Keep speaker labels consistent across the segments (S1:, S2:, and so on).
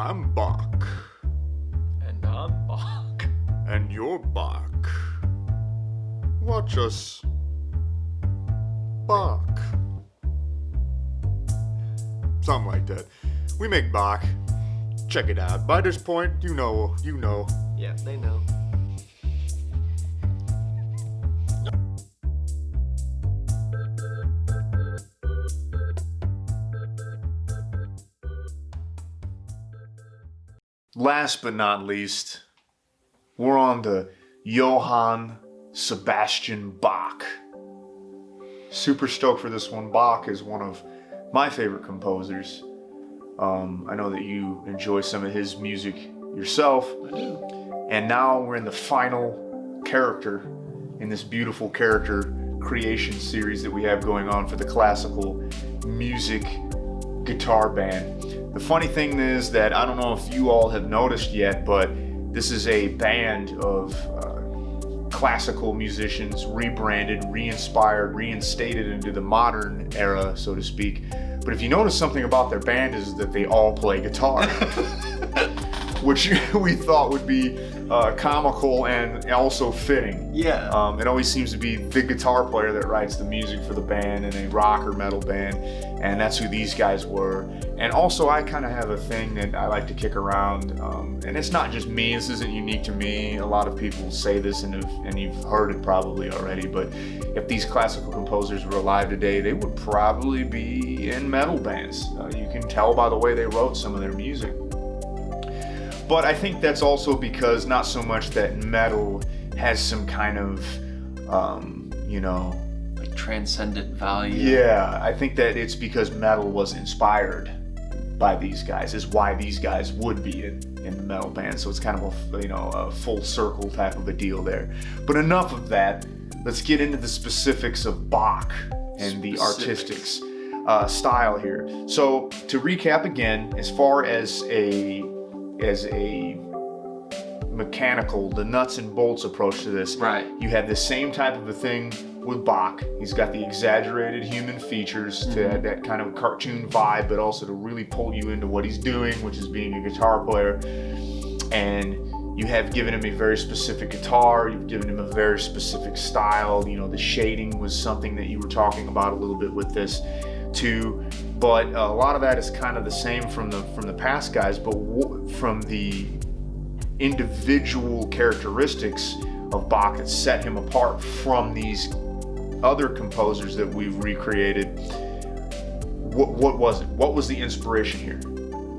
S1: I'm Bach.
S2: And I'm Bach.
S1: And you're Bach. Watch us. Bach. Something like that. We make Bach. Check it out. By this point, you know.
S2: Yeah, they know.
S1: Last but not least, we're on to Johann Sebastian Bach. Super stoked for this one. Bach is one of my favorite composers. I know that you enjoy some of his music yourself.
S2: I do.
S1: And now we're in the final character in this beautiful character creation series that we have going on for the classical music guitar band. The funny thing is that I don't know if you all have noticed yet, but this is a band of classical musicians rebranded, re-inspired, reinstated into the modern era, so to speak. But if you notice something about their band is that they all play guitar, which we thought would be comical and also fitting.
S2: Yeah.
S1: It always seems to be the guitar player that writes the music for the band in a rock or metal band, and that's who these guys were. And also, I kind of have a thing that I like to kick around, and it's not just me. This isn't unique to me. A lot of people say this, and you've heard it probably already. But if these classical composers were alive today, they would probably be in metal bands. You can tell by the way they wrote some of their music. But I think that's also because not so much that metal has some kind of,
S2: Like transcendent value.
S1: Yeah, I think that it's because metal was inspired by these guys, is why these guys would be in the metal band. So it's kind of a full circle type of a deal there. But enough of that. Let's get into the specifics of Bach and the artistic style here. So to recap again, as far as a mechanical, the nuts and bolts approach to this,
S2: Right.
S1: You have the same type of a thing with Bach. He's got the exaggerated human features to add that kind of cartoon vibe, but also to really pull you into what he's doing, which is being a guitar player. And you have given him a very specific guitar, you've given him a very specific style. The shading was something that you were talking about a little bit with this too. But a lot of that is kind of the same from the past guys, but from the individual characteristics of Bach that set him apart from these other composers that we've recreated. What was it? What was the inspiration here?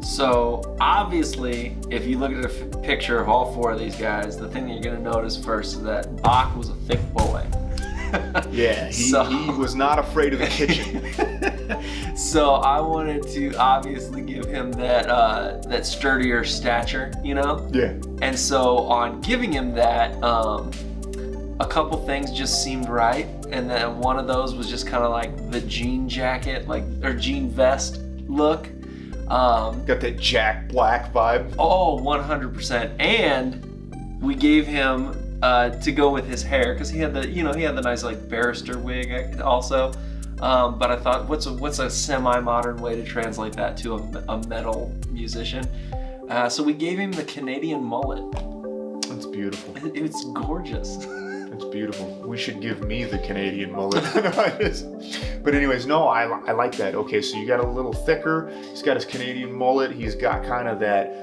S2: So obviously, if you look at a picture of all four of these guys, the thing that you're going to notice first is that Bach was a thick boy.
S1: Yeah, he was not afraid of the kitchen.
S2: So I wanted to obviously give him that sturdier stature,
S1: Yeah.
S2: And so on giving him that, a couple things just seemed right, and then one of those was just kind of like the jean jacket, or jean vest look.
S1: Got that Jack Black vibe.
S2: Oh, 100%. And we gave him to go with his hair, because he had the nice like barrister wig also. But I thought, what's a semi-modern way to translate that to a metal musician? So we gave him the Canadian mullet.
S1: That's beautiful.
S2: It's gorgeous.
S1: It's beautiful. We should give me the Canadian mullet. But anyways, no, I like that. Okay, so you got a little thicker. He's got his Canadian mullet. He's got kind of that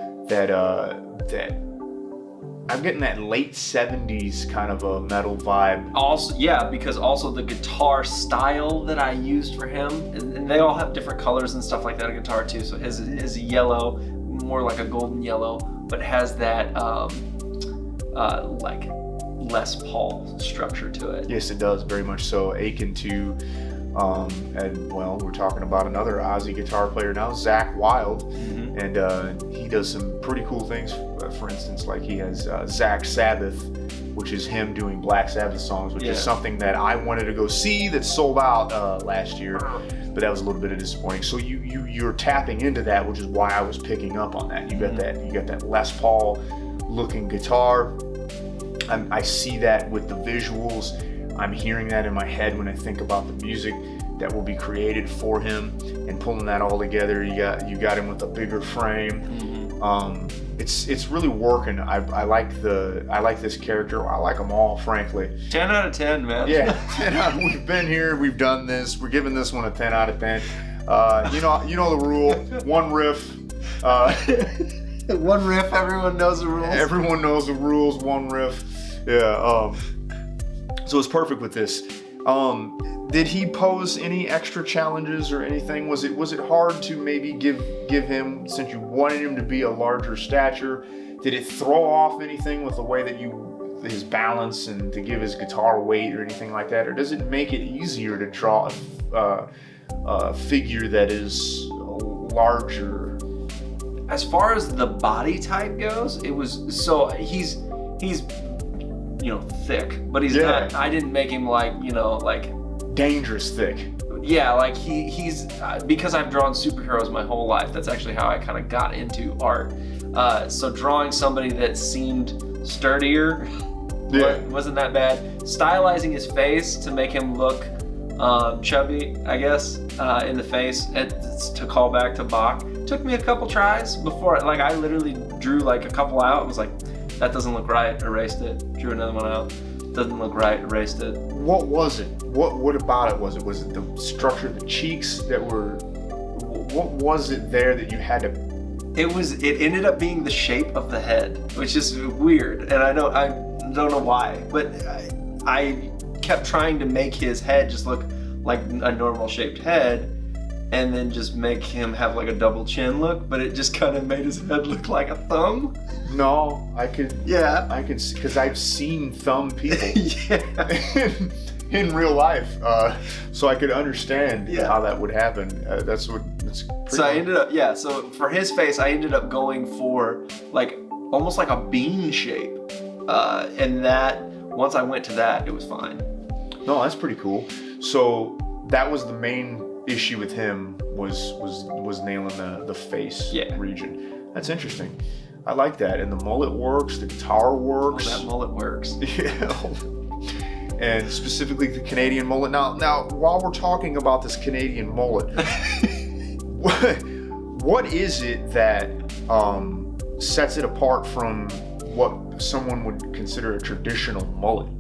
S1: I'm getting that late 70s kind of a metal vibe.
S2: Also, yeah, because also the guitar style that I used for him, and they all have different colors and stuff like that on guitar too. So his is yellow, more like a golden yellow, but has that like Les Paul structure to it.
S1: Yes, it does, very much so. Akin to, and well, we're talking about another Aussie guitar player now, Zakk Wylde, and he does some pretty cool things. For instance, like he has Zakk Sabbath, which is him doing Black Sabbath songs, which is something that I wanted to go see that sold out last year, but that was a little bit of disappointing. So you're tapping into that, which is why I was picking up on that. You got that Les Paul looking guitar. I see that with the visuals. I'm hearing that in my head when I think about the music that will be created for him, and pulling that all together. You got him with a bigger frame. It's really working. I like this character. I like them all, frankly.
S2: 10 out of 10, man.
S1: Yeah, 10 out. We've been here. We've done this. We're giving this one a 10 out of 10. You know the rule. One riff.
S2: One riff. Everyone knows the rules.
S1: Everyone knows the rules. One riff. Yeah. So it's perfect with this. Did he pose any extra challenges or anything? Was it hard to maybe give him, since you wanted him to be a larger stature? Did it throw off anything with the way that his balance and to give his guitar weight or anything like that? Or does it make it easier to draw a figure that is larger?
S2: As far as the body type goes, it was he's thick, but he's not. I didn't make him like
S1: dangerous thick.
S2: Yeah, like he's because I've drawn superheroes my whole life. That's actually how I kind of got into art. So drawing somebody that seemed sturdier wasn't that bad. Stylizing his face to make him look chubby, I guess, in the face, to call back to Bach. Took me a couple tries before, I literally drew like a couple out. I was like, that doesn't look right, erased it. Drew another one out. Doesn't look right, erased it.
S1: What was it? What about it was it? Was it the structure of the cheeks that were? What was it there that you had to?
S2: It ended up being the shape of the head, which is weird, and I don't know why, but I kept trying to make his head just look like a normal shaped head, and then just make him have like a double chin look, but it just kind of made his head look like a thumb.
S1: No, I could.
S2: Yeah,
S1: I could, because I've seen thumb people.
S2: Yeah.
S1: in real life, so I could understand how that would happen. That's
S2: so I ended up, so for his face, I ended up going for almost like a bean shape, and that once I went to that, it was fine.
S1: No, that's pretty cool. So that was the main issue with him was nailing the face region. That's interesting. I like that, and the mullet works. The guitar works.
S2: Oh, that mullet works.
S1: Yeah. And specifically the Canadian mullet. Now, while we're talking about this Canadian mullet, what is it that sets it apart from what someone would consider a traditional mullet?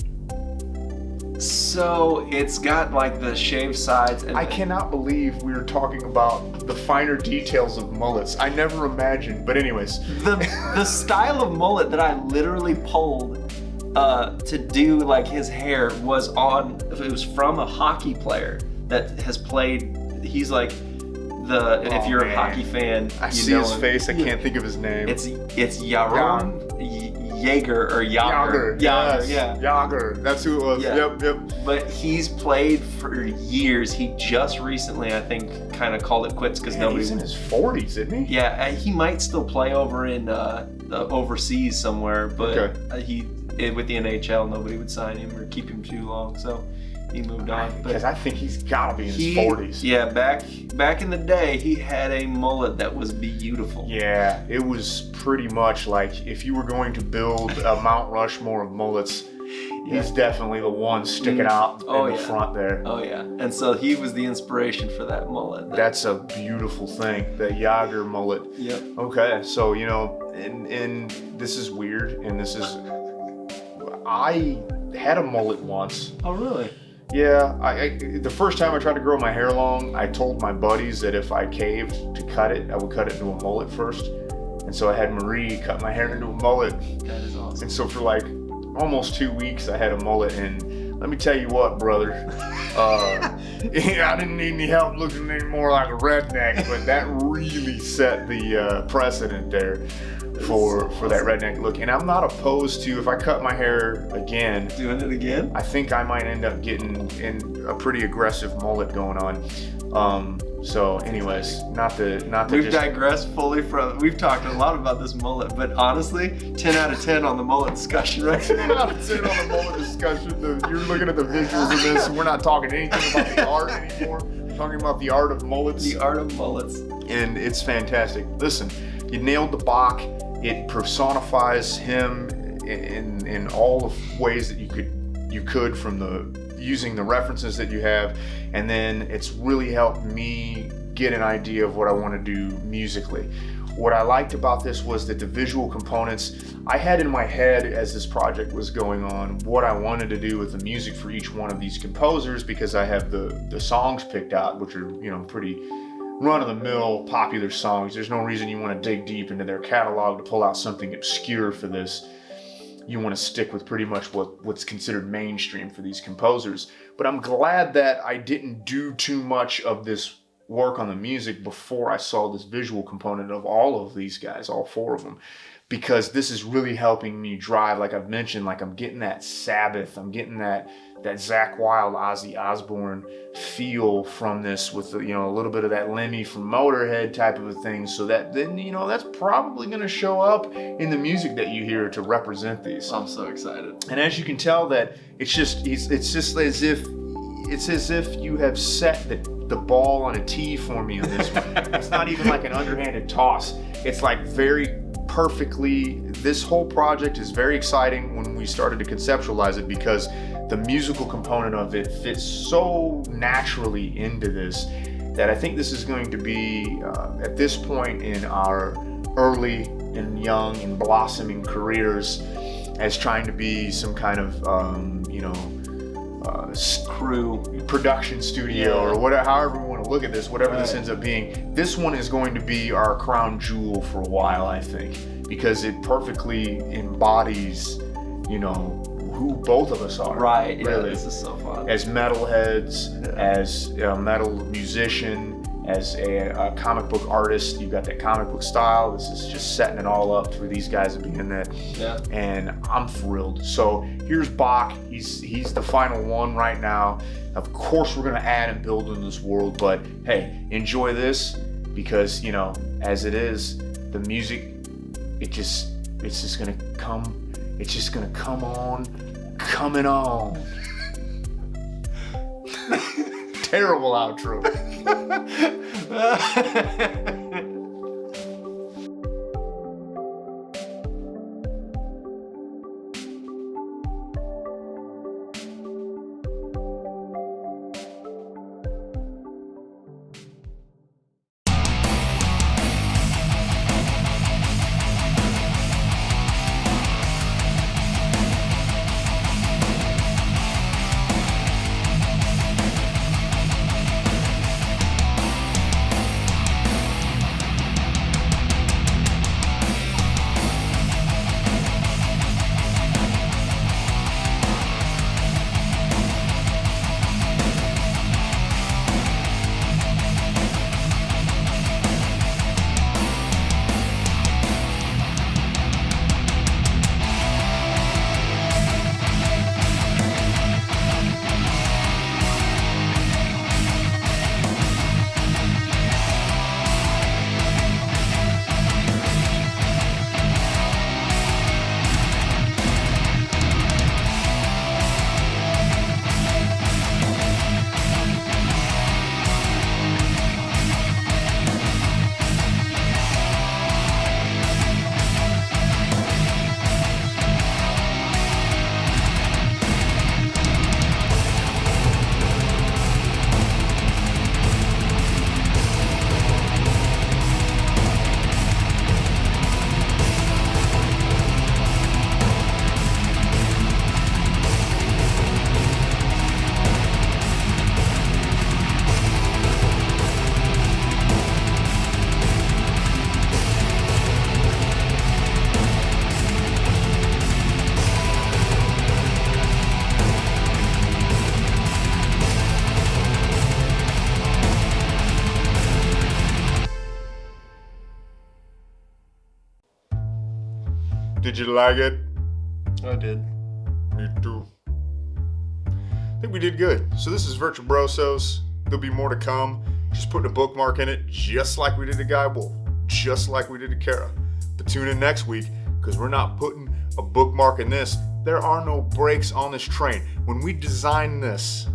S2: So it's got like the shaved sides. And
S1: I cannot believe we were talking about the finer details of mullets. I never imagined, but anyways.
S2: The style of mullet that I literally pulled to do like his hair was from a hockey player that has played. He's like if you're a hockey fan,
S1: I see his face. I can't think of his name.
S2: It's Yaron Jaeger or Yager.
S1: Yes.
S2: Yeah.
S1: Yager. That's who it was.
S2: Yeah.
S1: Yep.
S2: But he's played for years. He just recently, I think, kind of called it quits because nobody.
S1: He's in his 40s, isn't he?
S2: Yeah, he might still play over in overseas somewhere, but with the NHL, nobody would sign him or keep him too long, so he moved on.
S1: Because I think he's got to be in his 40s.
S2: Yeah, back in the day, he had a mullet that was beautiful.
S1: Yeah, it was pretty much like if you were going to build a Mount Rushmore of mullets, he's definitely the one sticking out in the front there.
S2: Oh yeah, and so he was the inspiration for that mullet.
S1: That's a beautiful thing, the Yager mullet.
S2: Yep.
S1: Okay, so and this is weird, and this is, I had a mullet once.
S2: Oh really?
S1: Yeah, the first time I tried to grow my hair long, I told my buddies that if I caved to cut it, I would cut it into a mullet first. And so I had Marie cut my hair into a mullet.
S2: That is awesome.
S1: And so for like almost 2 weeks, I had a mullet. And let me tell you what, brother, I didn't need any help looking any more like a redneck, but that really set the precedent there for that redneck look. And I'm not opposed to, if I cut my hair again,
S2: doing it again,
S1: I think I might end up getting in a pretty aggressive mullet going on. So anyways, not to
S2: we've digressed fully from, we've talked a lot about this mullet, but honestly, 10 out of 10 on the mullet discussion, right?
S1: 10 out of 10 on the mullet discussion. You're looking at the visuals of this, and we're not talking anything about the art anymore. We're talking about the art of mullets.
S2: The art of mullets.
S1: And it's fantastic. Listen, you nailed the Bach. It personifies him in all the ways that you could from using the references that you have, and then it's really helped me get an idea of what I want to do musically. what I liked about this was that the visual components, I had in my head as this project was going on what I wanted to do with the music for each one of these composers, because I have the songs picked out, which are, you know, pretty run-of-the-mill popular songs. There's no reason you want to dig deep into their catalog to pull out something obscure for this. You want to stick with pretty much what's considered mainstream for these composers. But I'm glad that I didn't do too much of this work on the music before I saw this visual component of all of these guys, all four of them, because this is really helping me drive, like I've mentioned, like I'm getting that Sabbath, I'm getting that Zakk Wylde, Ozzy Osbourne feel from this, with the, you know, a little bit of that Lemmy from Motorhead type of a thing. So that then, you know, that's probably going to show up in the music that you hear to represent these.
S2: I'm so excited.
S1: And as you can tell, that it's just as if you have set the ball on a tee for me on this one. It's not even like an underhanded toss. It's like very perfectly. This whole project is very exciting when we started to conceptualize it, because the musical component of it fits so naturally into this that I think this is going to be, at this point in our early and young and blossoming careers, as trying to be some kind of,
S2: crew
S1: production studio, or whatever, however we want to look at this, whatever this ends up being. This one is going to be our crown jewel for a while, I think, because it perfectly embodies, you know, who both of us are.
S2: Right, yeah,
S1: really.
S2: this is so fun.
S1: As metalheads, as a metal musician, as a comic book artist, you've got that comic book style. This is just setting it all up for these guys to be in that.
S2: Yeah.
S1: And I'm thrilled. So here's Bach. He's the final one right now. Of course, we're gonna add and build in this world, but hey, enjoy this, because, you know, as it is, the music, it's just gonna come. It's just gonna come on, coming on. Terrible outro. Did you like it?
S2: I did.
S1: Me too. I think we did good. So this is Virtubrosos. There'll be more to come. Just putting a bookmark in it, just like we did to Guy Wolf, just like we did to Kara. But tune in next week, because we're not putting a bookmark in this. There are no brakes on this train. When we designed this,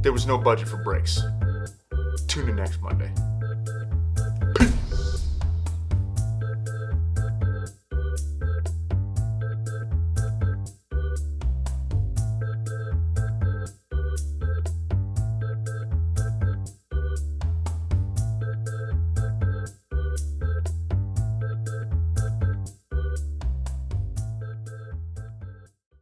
S1: there was no budget for brakes. Tune in next Monday.